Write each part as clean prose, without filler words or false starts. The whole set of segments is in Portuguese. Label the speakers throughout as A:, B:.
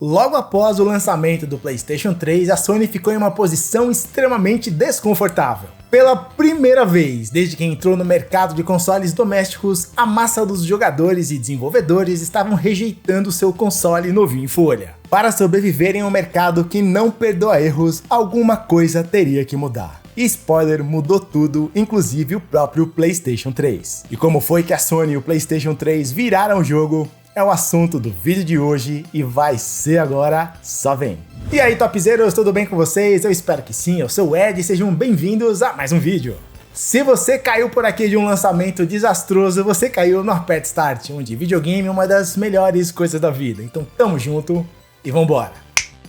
A: Logo após o lançamento do PlayStation 3, a Sony ficou em uma posição extremamente desconfortável. Pela primeira vez desde que entrou no mercado de consoles domésticos, a massa dos jogadores e desenvolvedores estavam rejeitando seu console novinho em folha. Para sobreviver em um mercado que não perdoa erros, alguma coisa teria que mudar. E spoiler, mudou tudo, inclusive o próprio PlayStation 3. E como foi que a Sony e o PlayStation 3 viraram o jogo? É o assunto do vídeo de hoje e vai ser agora, só vem! E aí topzeiros, tudo bem com vocês? Eu espero que sim, eu sou o Ed e sejam bem-vindos a mais um vídeo. Se você caiu por aqui de um lançamento desastroso, você caiu no Aperte Start, onde videogame é uma das melhores coisas da vida. Então tamo junto e vambora!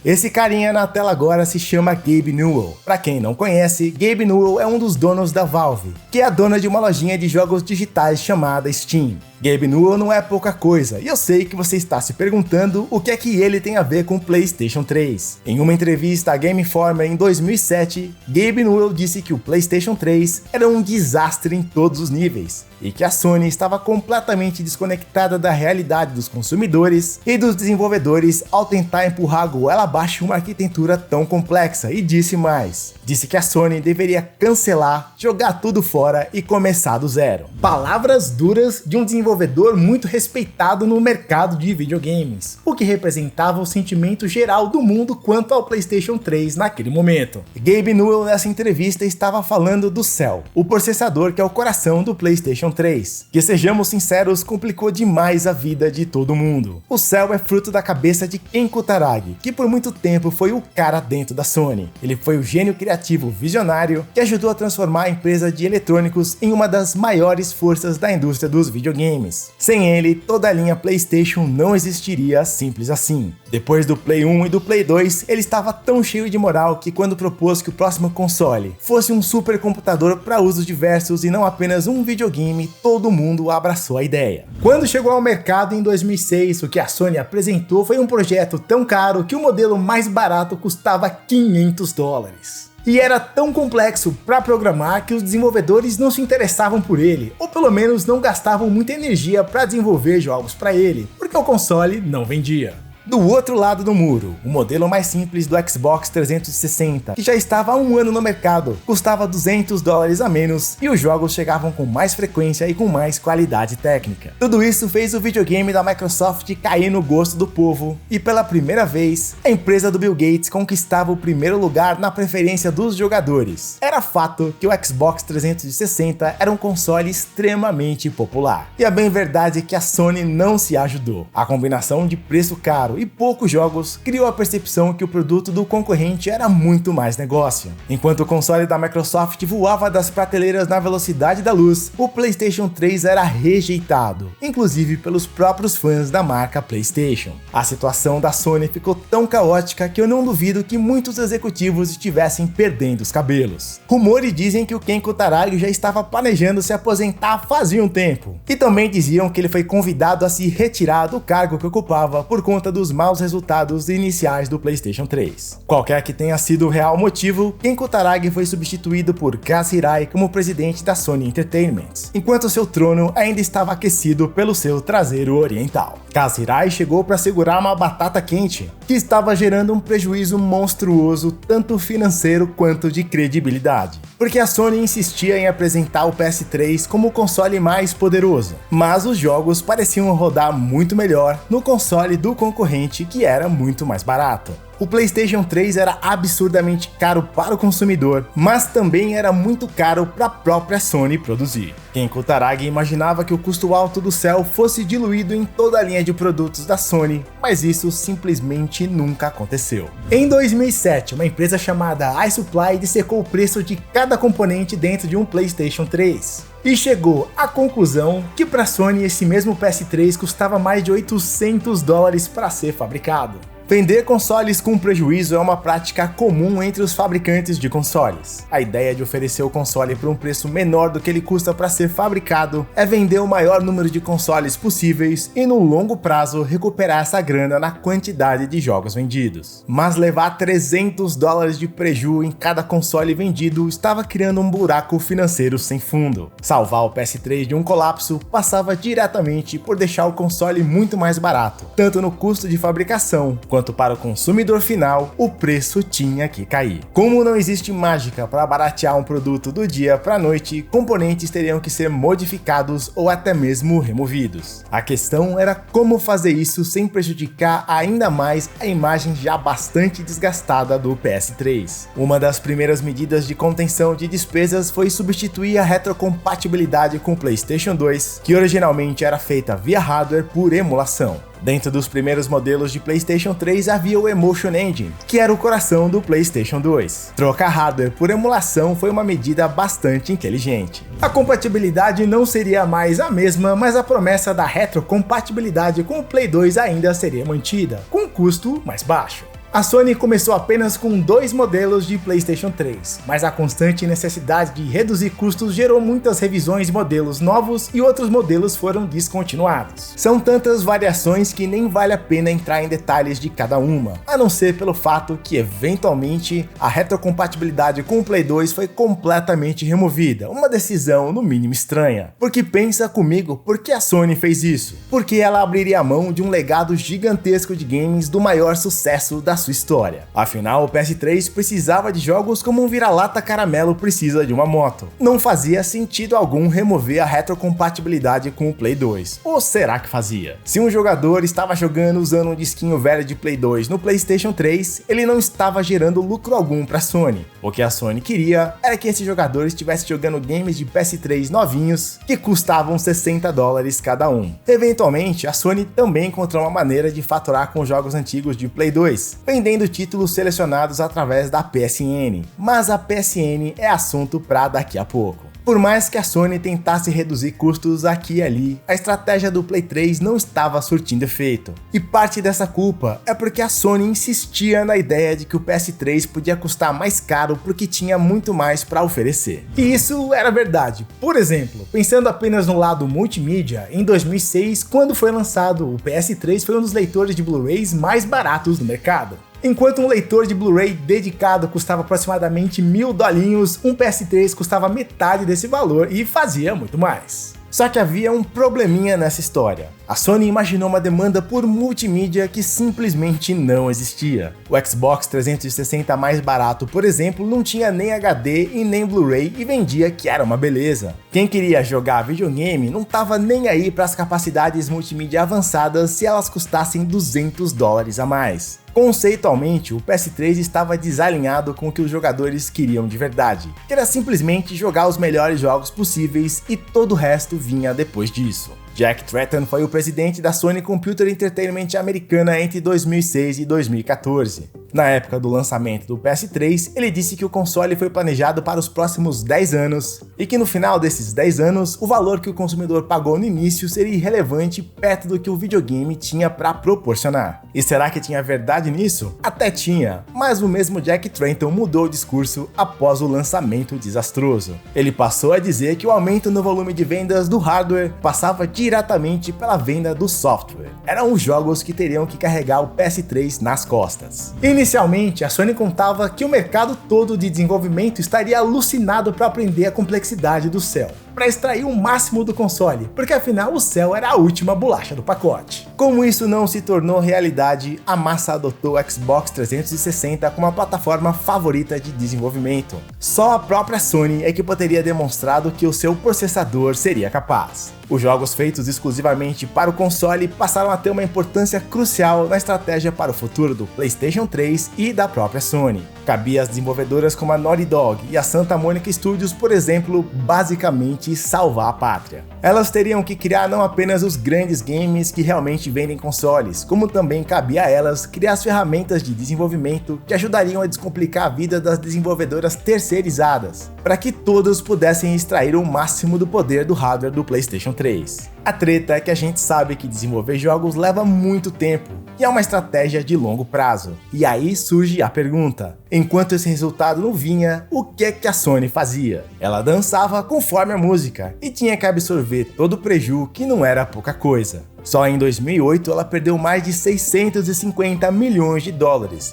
A: Esse carinha na tela agora se chama Gabe Newell. Pra quem não conhece, Gabe Newell é um dos donos da Valve, que é a dona de uma lojinha de jogos digitais chamada Steam. Gabe Newell não é pouca coisa, e eu sei que você está se perguntando o que é que ele tem a ver com o PlayStation 3. Em uma entrevista à Game Informer em 2007, Gabe Newell disse que o PlayStation 3 era um desastre em todos os níveis, e que a Sony estava completamente desconectada da realidade dos consumidores e dos desenvolvedores ao tentar empurrar a goela abaixo uma arquitetura tão complexa, e disse mais. Disse que a Sony deveria cancelar, jogar tudo fora e começar do zero. Palavras duras de um desenvolvedor muito respeitado no mercado de videogames, o que representava o sentimento geral do mundo quanto ao PlayStation 3 naquele momento. Gabe Newell nessa entrevista estava falando do Cell, o processador que é o coração do PlayStation 3, que sejamos sinceros, complicou demais a vida de todo mundo. O Cell é fruto da cabeça de Ken Kutaragi, que por muito tempo foi o cara dentro da Sony. Ele foi o gênio criativo visionário que ajudou a transformar a empresa de eletrônicos em uma das maiores forças da indústria dos videogames. Sem ele, toda a linha PlayStation não existiria simples assim. Depois do Play 1 e do Play 2, ele estava tão cheio de moral que quando propôs que o próximo console fosse um supercomputador para usos diversos e não apenas um videogame, todo mundo abraçou a ideia. Quando chegou ao mercado em 2006, o que a Sony apresentou foi um projeto tão caro que o modelo mais barato custava $500. E era tão complexo para programar que os desenvolvedores não se interessavam por ele, ou pelo menos não gastavam muita energia para desenvolver jogos para ele, porque o console não vendia. Do outro lado do muro, o modelo mais simples do Xbox 360, que já estava há um ano no mercado, custava $200 a menos e os jogos chegavam com mais frequência e com mais qualidade técnica. Tudo isso fez o videogame da Microsoft cair no gosto do povo e pela primeira vez, a empresa do Bill Gates conquistava o primeiro lugar na preferência dos jogadores. Era fato que o Xbox 360 era um console extremamente popular. E a bem verdade é que a Sony não se ajudou. A combinação de preço caro e poucos jogos criou a percepção que o produto do concorrente era muito mais negócio. Enquanto o console da Microsoft voava das prateleiras na velocidade da luz, o PlayStation 3 era rejeitado, inclusive pelos próprios fãs da marca PlayStation. A situação da Sony ficou tão caótica que eu não duvido que muitos executivos estivessem perdendo os cabelos. Rumores dizem que o Ken Kutaragi já estava planejando se aposentar fazia um tempo, e também diziam que ele foi convidado a se retirar do cargo que ocupava por conta dos maus resultados iniciais do PlayStation 3. Qualquer que tenha sido o real motivo, Ken Kutaragi foi substituído por Kaz Hirai como presidente da Sony Entertainment, enquanto seu trono ainda estava aquecido pelo seu traseiro oriental. Kaz Hirai chegou para segurar uma batata quente, que estava gerando um prejuízo monstruoso tanto financeiro quanto de credibilidade, porque a Sony insistia em apresentar o PS3 como o console mais poderoso, mas os jogos pareciam rodar muito melhor no console do concorrente, que era muito mais barato. O PlayStation 3 era absurdamente caro para o consumidor, mas também era muito caro para a própria Sony produzir. Ken Kutaragi imaginava que o custo alto do Cell fosse diluído em toda a linha de produtos da Sony, mas isso simplesmente nunca aconteceu. Em 2007, uma empresa chamada iSupply dissecou o preço de cada componente dentro de um PlayStation 3. E chegou à conclusão que para a Sony esse mesmo PS3 custava mais de $800 para ser fabricado. Vender consoles com prejuízo é uma prática comum entre os fabricantes de consoles. A ideia de oferecer o console por um preço menor do que ele custa para ser fabricado é vender o maior número de consoles possíveis e no longo prazo recuperar essa grana na quantidade de jogos vendidos. Mas levar $300 de preju em cada console vendido estava criando um buraco financeiro sem fundo. Salvar o PS3 de um colapso passava diretamente por deixar o console muito mais barato, tanto no custo de fabricação quanto enquanto para o consumidor final, o preço tinha que cair. Como não existe mágica para baratear um produto do dia para a noite, componentes teriam que ser modificados ou até mesmo removidos. A questão era como fazer isso sem prejudicar ainda mais a imagem já bastante desgastada do PS3. Uma das primeiras medidas de contenção de despesas foi substituir a retrocompatibilidade com o PlayStation 2, que originalmente era feita via hardware por emulação. Dentro dos primeiros modelos de PlayStation 3 havia o Emotion Engine, que era o coração do PlayStation 2. Trocar hardware por emulação foi uma medida bastante inteligente. A compatibilidade não seria mais a mesma, mas a promessa da retrocompatibilidade com o Play 2 ainda seria mantida, com um custo mais baixo. A Sony começou apenas com 2 modelos de PlayStation 3, mas a constante necessidade de reduzir custos gerou muitas revisões de modelos novos e outros modelos foram descontinuados. São tantas variações que nem vale a pena entrar em detalhes de cada uma, a não ser pelo fato que eventualmente a retrocompatibilidade com o Play 2 foi completamente removida, uma decisão no mínimo estranha. Porque pensa comigo, por que a Sony fez isso? Porque ela abriria a mão de um legado gigantesco de games do maior sucesso da sua história. Afinal, o PS3 precisava de jogos como um vira-lata caramelo precisa de uma moto. Não fazia sentido algum remover a retrocompatibilidade com o Play 2. Ou será que fazia? Se um jogador estava jogando usando um disquinho velho de Play 2 no PlayStation 3, ele não estava gerando lucro algum para a Sony. O que a Sony queria era que esse jogador estivesse jogando games de PS3 novinhos que custavam $60 cada um. Eventualmente, a Sony também encontrou uma maneira de faturar com jogos antigos de Play 2, vendendo títulos selecionados através da PSN, mas a PSN é assunto para daqui a pouco. Por mais que a Sony tentasse reduzir custos aqui e ali, a estratégia do Play 3 não estava surtindo efeito. E parte dessa culpa é porque a Sony insistia na ideia de que o PS3 podia custar mais caro porque tinha muito mais para oferecer. E isso era verdade. Por exemplo, pensando apenas no lado multimídia, em 2006, quando foi lançado, o PS3 foi um dos leitores de Blu-rays mais baratos do mercado. Enquanto um leitor de Blu-ray dedicado custava aproximadamente $1.000, um PS3 custava metade desse valor e fazia muito mais. Só que havia um probleminha nessa história. A Sony imaginou uma demanda por multimídia que simplesmente não existia. O Xbox 360 mais barato, por exemplo, não tinha nem HD e nem Blu-ray e vendia que era uma beleza. Quem queria jogar videogame não tava nem aí para as capacidades multimídia avançadas se elas custassem $200 a mais. Conceitualmente, o PS3 estava desalinhado com o que os jogadores queriam de verdade, que era simplesmente jogar os melhores jogos possíveis e todo o resto vinha depois disso. Jack Tretton foi o presidente da Sony Computer Entertainment americana entre 2006 e 2014. Na época do lançamento do PS3, ele disse que o console foi planejado para os próximos 10 anos e que no final desses 10 anos, o valor que o consumidor pagou no início seria irrelevante perto do que o videogame tinha para proporcionar. E será que tinha verdade nisso? Até tinha, mas o mesmo Jack Tretton mudou o discurso após o lançamento desastroso. Ele passou a dizer que o aumento no volume de vendas do hardware passava diretamente pela venda do software. Eram os jogos que teriam que carregar o PS3 nas costas. Inicialmente, a Sony contava que o mercado todo de desenvolvimento estaria alucinado para aprender a complexidade do Cell, para extrair o máximo do console, porque afinal o Cell era a última bolacha do pacote. Como isso não se tornou realidade, a massa adotou o Xbox 360 como a plataforma favorita de desenvolvimento. Só a própria Sony é que poderia demonstrado que o seu processador seria capaz. Os jogos feitos exclusivamente para o console passaram a ter uma importância crucial na estratégia para o futuro do PlayStation 3 e da própria Sony. Cabia às desenvolvedoras como a Naughty Dog e a Santa Monica Studios, por exemplo, basicamente salvar a pátria. Elas teriam que criar não apenas os grandes games que realmente vendem consoles, como também cabia a elas criar as ferramentas de desenvolvimento que ajudariam a descomplicar a vida das desenvolvedoras terceirizadas, para que todos pudessem extrair o máximo do poder do hardware do PlayStation 3. A treta é que a gente sabe que desenvolver jogos leva muito tempo e é uma estratégia de longo prazo. E aí surge a pergunta: enquanto esse resultado não vinha, o que é que a Sony fazia? Ela dançava conforme a música e tinha que absorver todo o preju, que não era pouca coisa. Só em 2008 ela perdeu mais de $650 milhões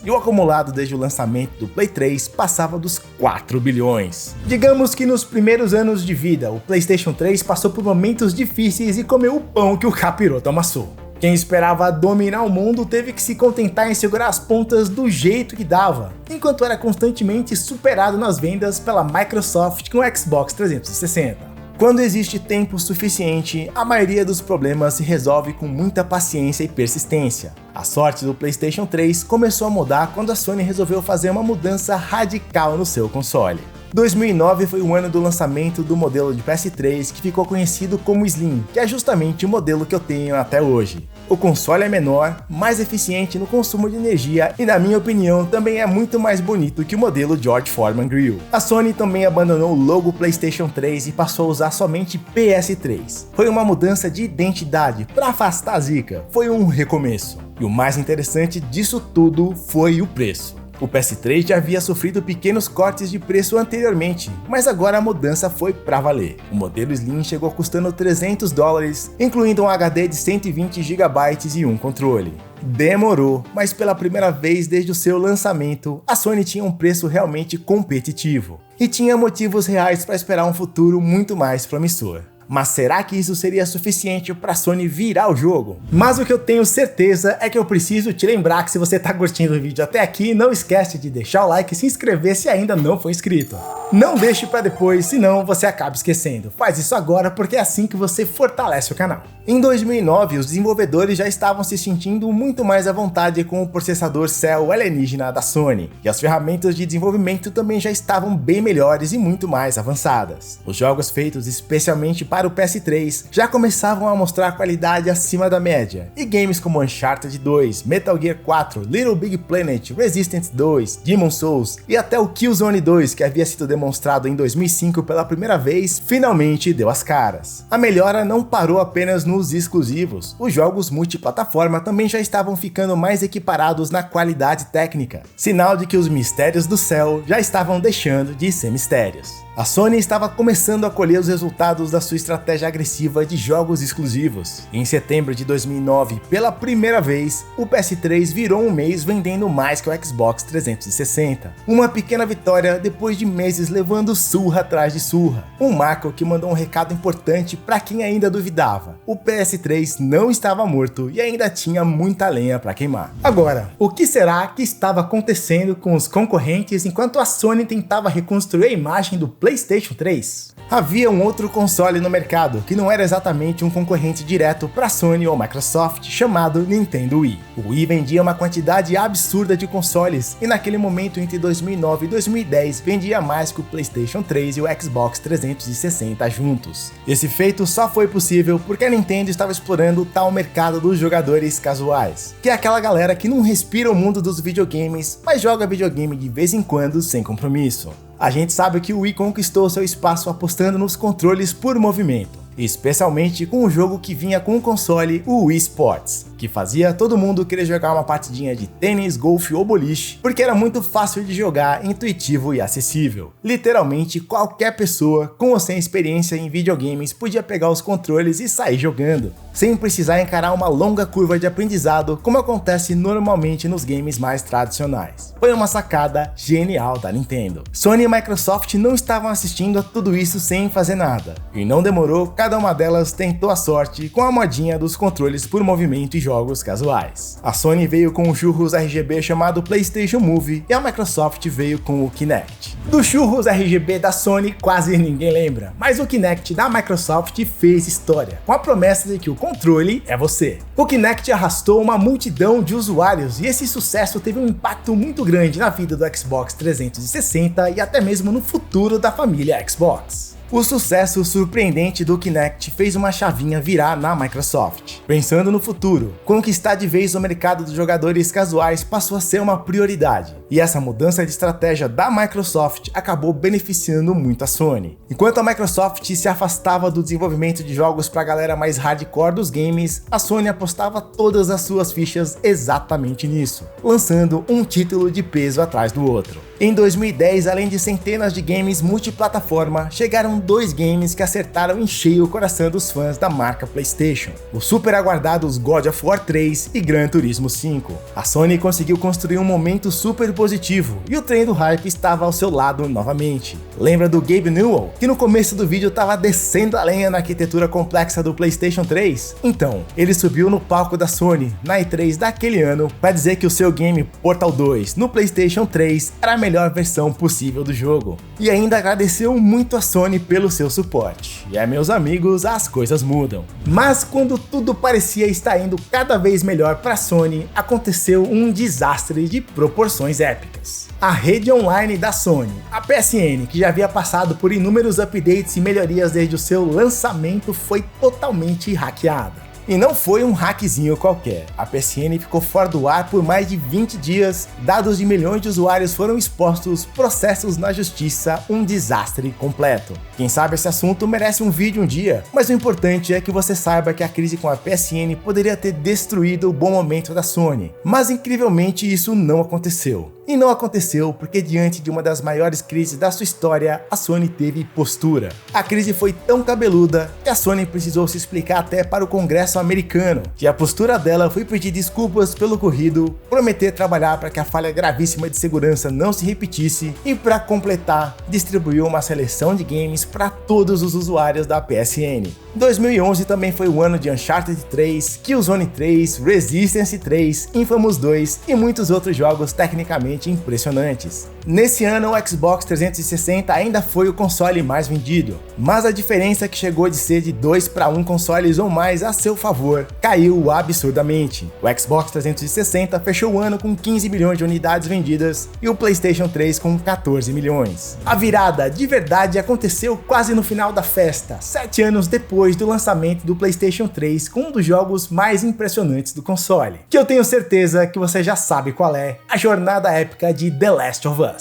A: e o acumulado desde o lançamento do Play 3 passava dos 4 bilhões. Digamos que nos primeiros anos de vida, o PlayStation 3 passou por momentos difíceis e comeu o pão que o capiroto amassou. Quem esperava dominar o mundo teve que se contentar em segurar as pontas do jeito que dava, enquanto era constantemente superado nas vendas pela Microsoft com o Xbox 360. Quando existe tempo suficiente, a maioria dos problemas se resolve com muita paciência e persistência. A sorte do PlayStation 3 começou a mudar quando a Sony resolveu fazer uma mudança radical no seu console. 2009 foi o ano do lançamento do modelo de PS3 que ficou conhecido como Slim, que é justamente o modelo que eu tenho até hoje. O console é menor, mais eficiente no consumo de energia e, na minha opinião, também é muito mais bonito que o modelo George Foreman Grill. A Sony também abandonou o logo PlayStation 3 e passou a usar somente PS3. Foi uma mudança de identidade para afastar a zica, foi um recomeço. E o mais interessante disso tudo foi o preço. O PS3 já havia sofrido pequenos cortes de preço anteriormente, mas agora a mudança foi pra valer. O modelo Slim chegou custando $300, incluindo um HD de 120 GB e um controle. Demorou, mas pela primeira vez desde o seu lançamento, a Sony tinha um preço realmente competitivo. E tinha motivos reais para esperar um futuro muito mais promissor. Mas será que isso seria suficiente para a Sony virar o jogo? Mas o que eu tenho certeza é que eu preciso te lembrar que se você está curtindo o vídeo até aqui, não esquece de deixar o like e se inscrever se ainda não for inscrito. Não deixe para depois, senão você acaba esquecendo. Faz isso agora porque é assim que você fortalece o canal. Em 2009, os desenvolvedores já estavam se sentindo muito mais à vontade com o processador Cell alienígena da Sony, e as ferramentas de desenvolvimento também já estavam bem melhores e muito mais avançadas. Os jogos feitos especialmente para o PS3 já começavam a mostrar qualidade acima da média, e games como Uncharted 2, Metal Gear 4, Little Big Planet, Resistance 2, Demon's Souls e até o Killzone 2, que havia sido demonstrado em 2005 pela primeira vez, finalmente deu as caras. A melhora não parou apenas nos exclusivos, os jogos multiplataforma também já estavam ficando mais equiparados na qualidade técnica, sinal de que os mistérios do Cell já estavam deixando de ser mistérios. A Sony estava começando a colher os resultados da sua estratégia agressiva de jogos exclusivos. Em setembro de 2009, pela primeira vez, o PS3 virou um mês vendendo mais que o Xbox 360. Uma pequena vitória depois de meses levando surra atrás de surra. Um marco que mandou um recado importante para quem ainda duvidava. O PS3 não estava morto e ainda tinha muita lenha para queimar. Agora, o que será que estava acontecendo com os concorrentes enquanto a Sony tentava reconstruir a imagem do PlayStation 3? Havia um outro console no mercado que não era exatamente um concorrente direto para a Sony ou Microsoft, chamado Nintendo Wii. O Wii vendia uma quantidade absurda de consoles e naquele momento entre 2009 e 2010 vendia mais que o PlayStation 3 e o Xbox 360 juntos. Esse feito só foi possível porque a Nintendo estava explorando o tal mercado dos jogadores casuais, que é aquela galera que não respira o mundo dos videogames, mas joga videogame de vez em quando sem compromisso. A gente sabe que o Wii conquistou seu espaço apostando nos controles por movimento, especialmente com o jogo que vinha com o console, o Wii Sports, que fazia todo mundo querer jogar uma partidinha de tênis, golfe ou boliche, porque era muito fácil de jogar, intuitivo e acessível. Literalmente qualquer pessoa com ou sem experiência em videogames podia pegar os controles e sair jogando, sem precisar encarar uma longa curva de aprendizado como acontece normalmente nos games mais tradicionais. Foi uma sacada genial da Nintendo. Sony e Microsoft não estavam assistindo a tudo isso sem fazer nada, e não demorou, cada uma delas tentou a sorte com a modinha dos controles por movimento e jogos casuais. A Sony veio com um churros RGB chamado PlayStation Move e a Microsoft veio com o Kinect. Do churros RGB da Sony quase ninguém lembra, mas o Kinect da Microsoft fez história, com a promessa de que o controle é você. O Kinect arrastou uma multidão de usuários e esse sucesso teve um impacto muito grande na vida do Xbox 360 e até mesmo no futuro da família Xbox. O sucesso surpreendente do Kinect fez uma chavinha virar na Microsoft. Pensando no futuro, conquistar de vez o mercado dos jogadores casuais passou a ser uma prioridade, e essa mudança de estratégia da Microsoft acabou beneficiando muito a Sony. Enquanto a Microsoft se afastava do desenvolvimento de jogos para a galera mais hardcore dos games, a Sony apostava todas as suas fichas exatamente nisso, lançando um título de peso atrás do outro. Em 2010, além de centenas de games multiplataforma, chegaram chegaram dois games que acertaram em cheio o coração dos fãs da marca PlayStation: os super aguardados God of War 3 e Gran Turismo 5. A Sony conseguiu construir um momento super positivo e o trem do hype estava ao seu lado novamente. Lembra do Gabe Newell, que no começo do vídeo estava descendo a lenha na arquitetura complexa do PlayStation 3? Então, ele subiu no palco da Sony, na E3 daquele ano, para dizer que o seu game Portal 2 no PlayStation 3 era a melhor versão possível do jogo. E ainda agradeceu muito a Sony pelo seu suporte. E meus amigos, as coisas mudam. Mas quando tudo parecia estar indo cada vez melhor para a Sony, aconteceu um desastre de proporções épicas. A rede online da Sony, a PSN, que já havia passado por inúmeros updates e melhorias desde o seu lançamento, foi totalmente hackeada. E não foi um hackzinho qualquer. A PSN ficou fora do ar por mais de 20 dias, dados de milhões de usuários foram expostos, processos na justiça, um desastre completo. Quem sabe esse assunto merece um vídeo um dia, mas o importante é que você saiba que a crise com a PSN poderia ter destruído o bom momento da Sony. Mas incrivelmente isso não aconteceu. E não aconteceu porque diante de uma das maiores crises da sua história, a Sony teve postura. A crise foi tão cabeluda que a Sony precisou se explicar até para o Congresso americano, que a postura dela foi pedir desculpas pelo ocorrido, prometer trabalhar para que a falha gravíssima de segurança não se repetisse e, para completar, distribuiu uma seleção de games para todos os usuários da PSN. 2011 também foi o ano de Uncharted 3, Killzone 3, Resistance 3, Infamous 2 e muitos outros jogos tecnicamente impressionantes. Nesse ano, o Xbox 360 ainda foi o console mais vendido, mas a diferença é que chegou de ser de 2 para 1 consoles ou mais a seu favor caiu absurdamente. O Xbox 360 fechou o ano com 15 milhões de unidades vendidas e o PlayStation 3 com 14 milhões. A virada de verdade aconteceu quase no final da festa, 7 anos depois do lançamento do PlayStation 3 com um dos jogos mais impressionantes do console, que eu tenho certeza que você já sabe qual é: a jornada épica de The Last of Us.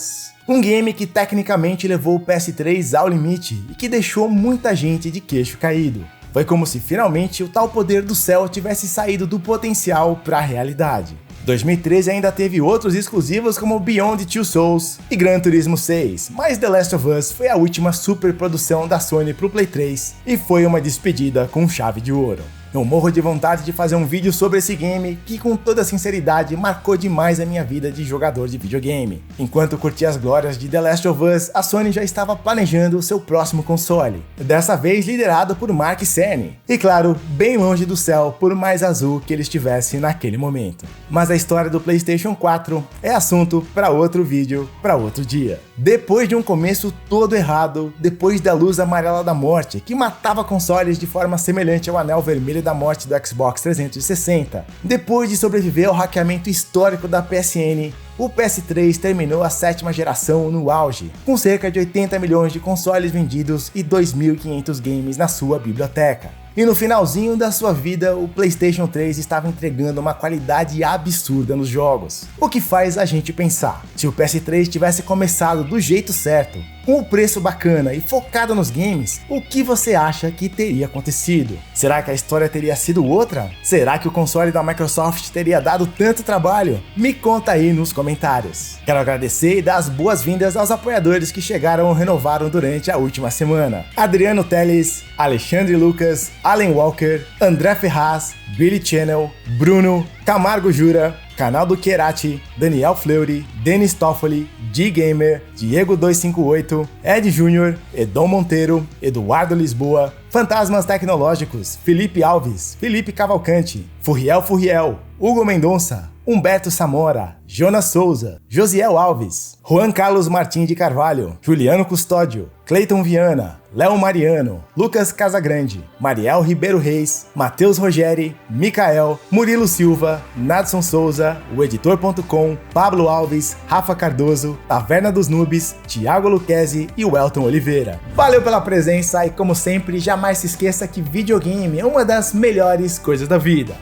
A: Um game que tecnicamente levou o PS3 ao limite e que deixou muita gente de queixo caído. Foi como se finalmente o tal poder do céu tivesse saído do potencial para a realidade. 2013 ainda teve outros exclusivos como Beyond Two Souls e Gran Turismo 6, mas The Last of Us foi a última superprodução da Sony pro Play 3 e foi uma despedida com chave de ouro. Eu morro de vontade de fazer um vídeo sobre esse game que, com toda sinceridade, marcou demais a minha vida de jogador de videogame. Enquanto curtia as glórias de The Last of Us, a Sony já estava planejando o seu próximo console, dessa vez liderado por Mark Cerny, e claro, bem longe do céu por mais azul que ele estivesse naquele momento. Mas a história do PlayStation 4 é assunto para outro vídeo, para outro dia. Depois de um começo todo errado, depois da luz amarela da morte, que matava consoles de forma semelhante ao anel vermelho da morte do Xbox 360, depois de sobreviver ao hackeamento histórico da PSN, o PS3 terminou a 7ª geração no auge, com cerca de 80 milhões de consoles vendidos e 2.500 games na sua biblioteca. E no finalzinho da sua vida, o PlayStation 3 estava entregando uma qualidade absurda nos jogos. O que faz a gente pensar, se o PS3 tivesse começado do jeito certo, com o preço bacana e focado nos games, o que você acha que teria acontecido? Será que a história teria sido outra? Será que o console da Microsoft teria dado tanto trabalho? Me conta aí nos comentários. Quero agradecer e dar as boas-vindas aos apoiadores que chegaram ou renovaram durante a última semana: Adriano Teles, Alexandre Lucas, Allen Walker, André Ferraz, Billy Channel, Bruno, Camargo Jura, Canal do Querati, Daniel Fleury, Denis Toffoli, D-Gamer, Diego258, Ed Júnior, Edom Monteiro, Eduardo Lisboa, Fantasmas Tecnológicos, Felipe Alves, Felipe Cavalcante, Furriel, Hugo Mendonça, Humberto Samora, Jonas Souza, Josiel Alves, Juan Carlos Martins de Carvalho, Juliano Custódio, Cleiton Viana, Léo Mariano, Lucas Casagrande, Mariel Ribeiro Reis, Matheus Rogeri, Micael, Murilo Silva, Nadson Souza, o Editor.com, Pablo Alves, Rafa Cardoso, Taverna dos Noobs, Thiago Luquezzi e o Elton Oliveira. Valeu pela presença e, como sempre, jamais se esqueça que videogame é uma das melhores coisas da vida.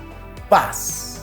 A: Paz!